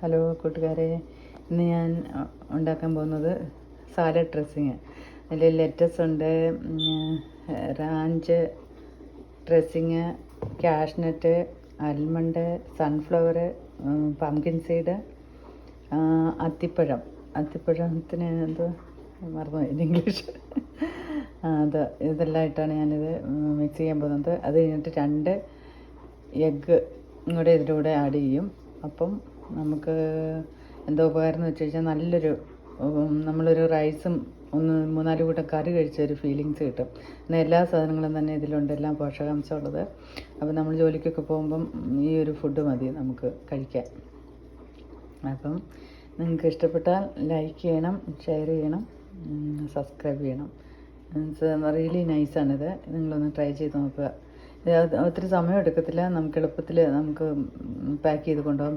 Hello കൂട്ടുകാരെ, ഇന്ന് ഞാൻ ഉണ്ടാക്കാൻ പോകുന്നത് സാലഡ് ഡ്രസ്സിങ്. അതിൽ ലെറ്റസ് ഉണ്ട്, ranch dressing, cashew nut, almond, sunflower, pumpkin seed, അത്തിപ്പഴത്തിന് എന്തോ മറന്നുപോയി ഇംഗ്ലീഷ്. ഇതെല്ലാം ഇട്ടാണ് ഞാനിത് മിക്സ് ചെയ്യാൻ പോകുന്നത്. അത് കഴിഞ്ഞിട്ട് 2 എഗ്ഗ് കൂടെ ഇതിലൂടെ ആഡ് ചെയ്യും. അപ്പം നമുക്ക് എന്താ ഉപകാരം എന്ന് വെച്ച് കഴിഞ്ഞാൽ നമ്മളൊരു റൈസും 3-4 കൂട്ടം കറി കഴിച്ചൊരു ഫീലിങ്സ് കിട്ടും. എന്നാൽ എല്ലാ സാധനങ്ങളും തന്നെ ഇതിലുണ്ട്, എല്ലാം പോഷകാംശം ഉള്ളത്. അപ്പം നമ്മൾ ജോലിക്കൊക്കെ പോകുമ്പം ഈ ഒരു ഫുഡ് മതി നമുക്ക് കഴിക്കാൻ. അപ്പം നിങ്ങൾക്ക് ഇഷ്ടപ്പെട്ടാൽ ലൈക്ക് ചെയ്യണം, ഷെയർ ചെയ്യണം, സബ്സ്ക്രൈബ് ചെയ്യണം. റിയലി നൈസാണിത്. നിങ്ങളൊന്ന് ട്രൈ ചെയ്ത് നോക്കുക. ഒത്തിരി സമയം എടുക്കത്തില്ല. നമുക്ക് എളുപ്പത്തിൽ പാക്ക് ചെയ്ത് കൊണ്ടുപോകാം.